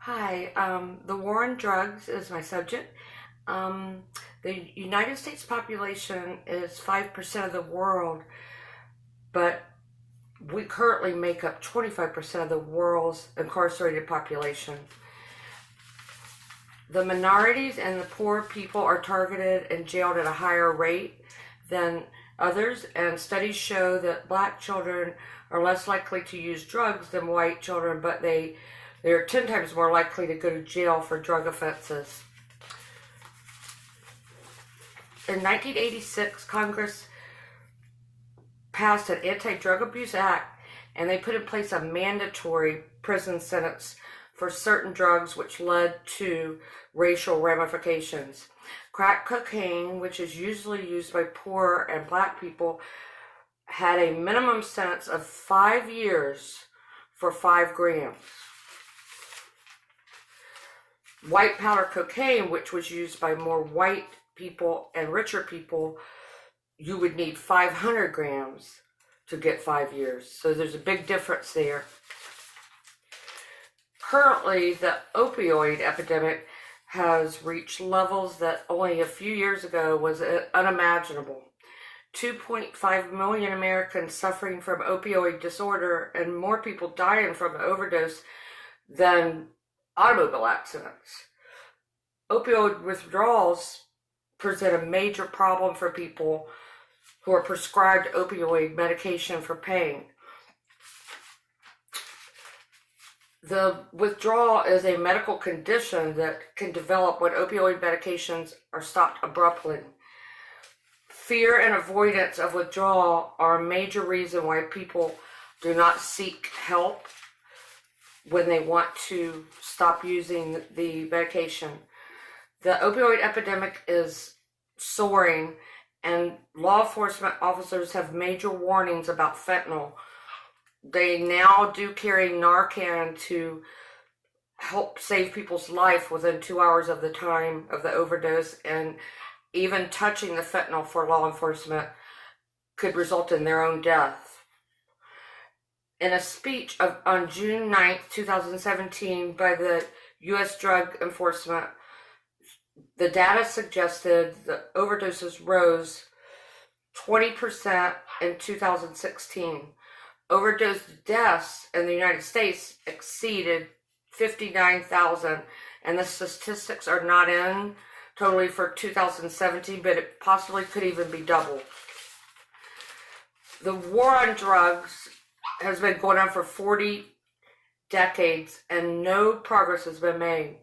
Hi, the war on drugs is my subject. The United States population is 5% of the world, but we currently make up 25% of the world's incarcerated population. The minorities and the poor people are targeted and jailed at a higher rate than others, and studies show that black children are less likely to use drugs than white children, but they're 10 times more likely to go to jail for drug offenses. In 1986, Congress passed an Anti-Drug Abuse Act, and they put in place a mandatory prison sentence for certain drugs, which led to racial ramifications. Crack cocaine, which is usually used by poor and black people, had a minimum sentence of 5 years for 5 grams. White powder cocaine, which was used by more white people and richer people, you would need 500 grams to get 5 years. So there's a big difference there. Currently, the opioid epidemic has reached levels that only a few years ago was unimaginable. 2.5 million Americans suffering from opioid disorder, and more people dying from overdose than automobile accidents. Opioid withdrawals present a major problem for people who are prescribed opioid medication for pain. The withdrawal is a medical condition that can develop when opioid medications are stopped abruptly. Fear and avoidance of withdrawal are a major reason why people do not seek help when they want to stop using the medication. The opioid epidemic is soaring, and law enforcement officers have major warnings about fentanyl. They now do carry Narcan to help save people's life within 2 hours of the time of the overdose, and even touching the fentanyl for law enforcement could result in their own death. In a speech on June 9th, 2017 by the U.S. Drug Enforcement, the data suggested that overdoses rose 20% in 2016. Overdose deaths in the United States exceeded 59,000, and the statistics are not in totally for 2017, but it possibly could even be double. The war on drugs has been going on for 40 decades, and no progress has been made.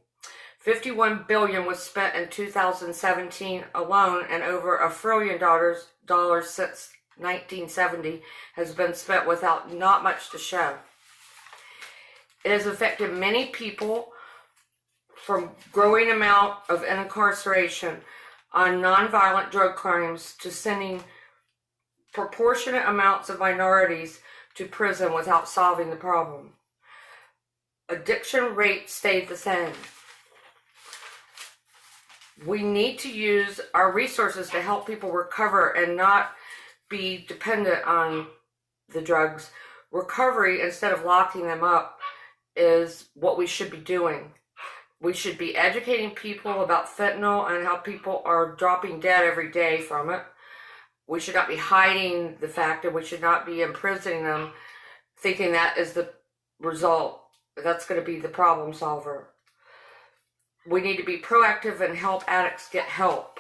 $51 billion was spent in 2017 alone, and over $1 trillion since 1970 has been spent without not much to show. It has affected many people, from growing amount of incarceration on nonviolent drug crimes to sending proportionate amounts of minorities to prison without solving the problem. Addiction rates stayed the same. We need to use our resources to help people recover and not be dependent on the drugs. Recovery, instead of locking them up, is what we should be doing. We should be educating people about fentanyl and how people are dropping dead every day from it. We should not be hiding the fact, and we should not be imprisoning them, thinking that is the result. That's going to be the problem solver. We need to be proactive and help addicts get help.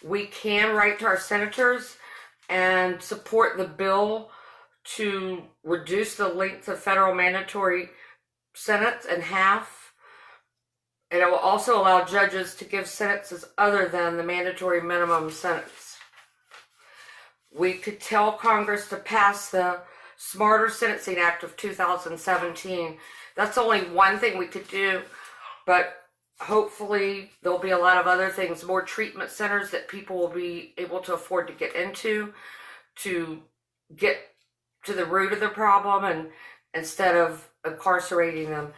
We can write to our senators and support the bill to reduce the length of federal mandatory sentence in half. And it will also allow judges to give sentences other than the mandatory minimum sentence. We could tell Congress to pass the Smarter Sentencing Act of 2017. That's only one thing we could do, but hopefully there'll be a lot of other things, more treatment centers that people will be able to afford to get into, to get to the root of the problem, and instead of incarcerating them.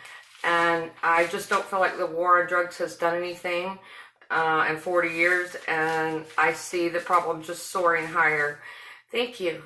And I just don't feel like the war on drugs has done anything in 40 years, and I see the problem just soaring higher. Thank you.